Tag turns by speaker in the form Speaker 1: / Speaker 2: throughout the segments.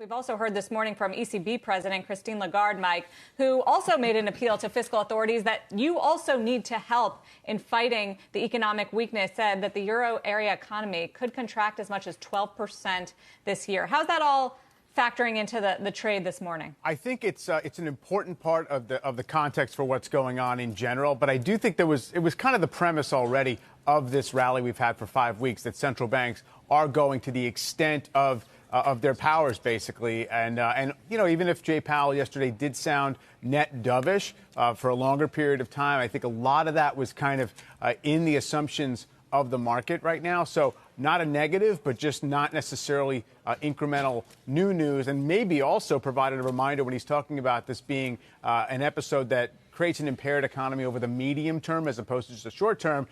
Speaker 1: We've also heard this morning from ECB President Christine Lagarde, Mike, who also made an appeal to fiscal authorities that you also need to help in fighting the economic weakness, said that the euro area economy could contract as much as 12% this year. How's that all factoring into the trade this morning?
Speaker 2: I think it's an important part of the context for what's going on in general. But I do think it was kind of the premise already of this rally we've had for 5 weeks that central banks are going to the extent of their powers, basically. And even if Jay Powell yesterday did sound net dovish for a longer period of time, I think a lot of that was kind of in the assumptions of the market right now. So not a negative, but just not necessarily incremental new news, and maybe also provided a reminder when he's talking about this being an episode that creates an impaired economy over the medium term as opposed to just a short term.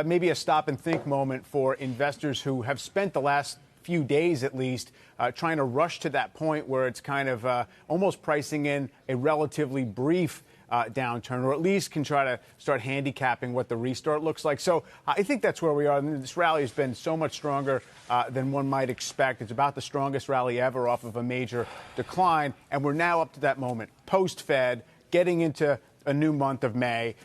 Speaker 2: Maybe a stop and think moment for investors who have spent the last few days at least trying to rush to that point where it's kind of almost pricing in a relatively brief downturn, or at least can try to start handicapping what the restart looks like. So I think that's where we are. And this rally has been so much stronger than one might expect. It's about the strongest rally ever off of a major decline. And we're now up to that moment, post-Fed, getting into a new month of May.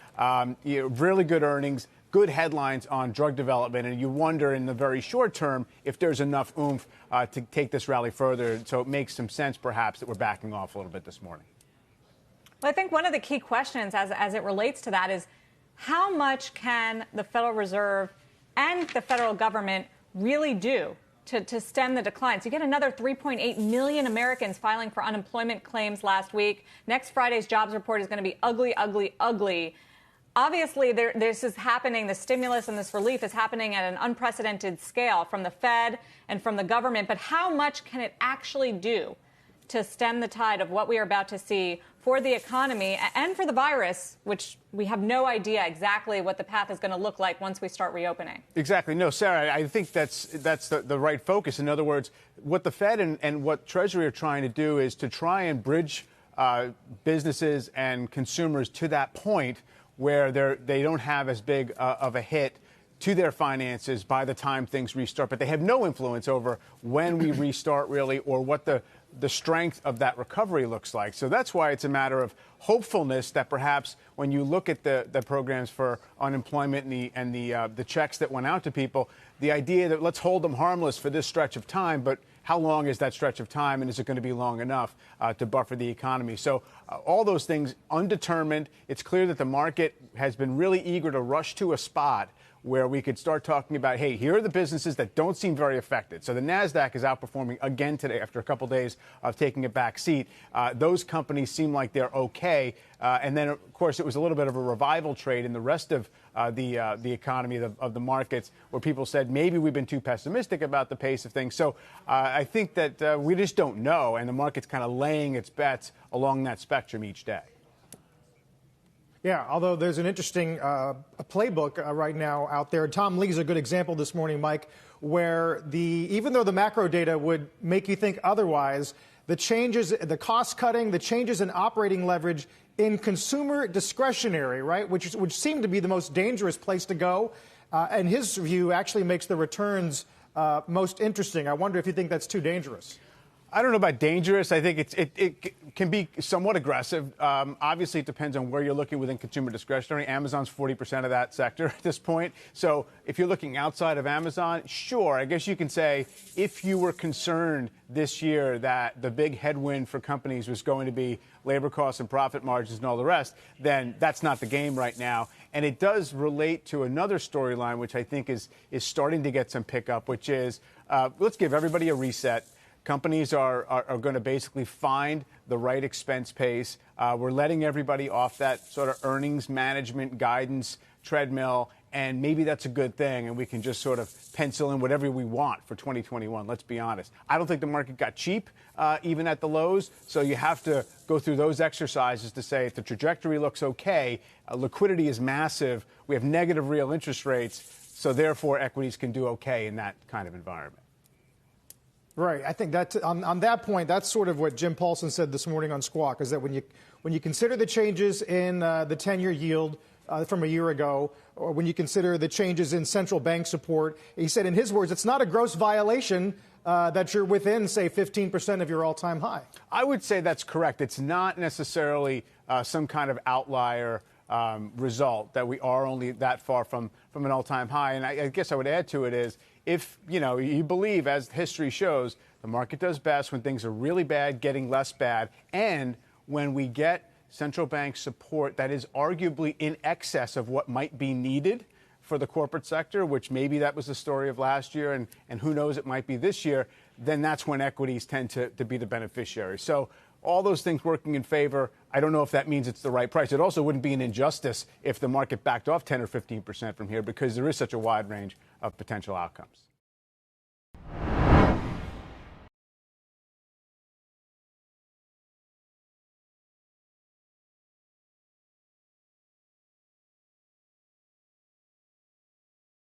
Speaker 2: Really good earnings, good headlines on drug development, and you wonder in the very short term if there's enough oomph to take this rally further. So it makes some sense, perhaps, that we're backing off a little bit this morning.
Speaker 1: Well, I think one of the key questions as it relates to that is how much can the Federal Reserve and the federal government really do to stem the declines? You get another 3.8 million Americans filing for unemployment claims last week. Next Friday's jobs report is going to be ugly, ugly, ugly. Obviously, this is happening. The stimulus and this relief is happening at an unprecedented scale from the Fed and from the government. But how much can it actually do to stem the tide of what we are about to see for the economy and for the virus, which we have no idea exactly what the path is going to look like once we start reopening?
Speaker 2: Exactly. No, Sarah, I think that's the right focus. In other words, what the Fed and what Treasury are trying to do is to try and bridge businesses and consumers to that point where they don't have as big of a hit to their finances by the time things restart. But they have no influence over when we restart, really, or what the strength of that recovery looks like. So that's why it's a matter of hopefulness that perhaps when you look at the programs for unemployment and the checks that went out to people, the idea that let's hold them harmless for this stretch of time, but how long is that stretch of time, and is it going to be long enough to buffer the economy? So all those things undetermined. It's clear that the market has been really eager to rush to a spot where we could start talking about, hey, here are the businesses that don't seem very affected. So the NASDAQ is outperforming again today after a couple days of taking a back seat. Those companies seem like they're okay. And then, of course, it was a little bit of a revival trade in the rest of the economy of the markets where people said maybe we've been too pessimistic about the pace of things. So I think that we just don't know. And the market's kind of laying its bets along that spectrum each day.
Speaker 3: Yeah, although there's an interesting playbook right now out there. Tom Lee's a good example this morning, Mike, where even though the macro data would make you think otherwise, the changes, the cost cutting, the changes in operating leverage in consumer discretionary, right, which seem to be the most dangerous place to go, and his view actually makes the returns most interesting. I wonder if you think that's too dangerous.
Speaker 2: I don't know about dangerous. I think it can be somewhat aggressive. Obviously, it depends on where you're looking within consumer discretionary. Amazon's 40% of that sector at this point. So if you're looking outside of Amazon, sure, I guess you can say if you were concerned this year that the big headwind for companies was going to be labor costs and profit margins and all the rest, then that's not the game right now. And it does relate to another storyline, which I think is starting to get some pickup, which is let's give everybody a reset. Companies are going to basically find the right expense pace. We're letting everybody off that sort of earnings management guidance treadmill, and maybe that's a good thing, and we can just sort of pencil in whatever we want for 2021. Let's be honest. I don't think the market got cheap, even at the lows, so you have to go through those exercises to say if the trajectory looks okay, liquidity is massive, we have negative real interest rates, so therefore equities can do okay in that kind of environment.
Speaker 3: Right. I think that on that point, that's sort of what Jim Paulson said this morning on Squawk, is that when you consider the changes in the 10-year yield from a year ago, or when you consider the changes in central bank support, he said in his words, it's not a gross violation that you're within, say, 15% of your all-time high.
Speaker 2: I would say that's correct. It's not necessarily some kind of outlier result that we are only that far from an all-time high. And I guess I would add to it is if, you believe, as history shows, the market does best when things are really bad, getting less bad, and when we get central bank support that is arguably in excess of what might be needed for the corporate sector, which maybe that was the story of last year, and who knows, it might be this year, then that's when equities tend to be the beneficiary. So all those things working in favor, I don't know if that means it's the right price. It also wouldn't be an injustice if the market backed off 10 or 15% from here because there is such a wide range of potential outcomes.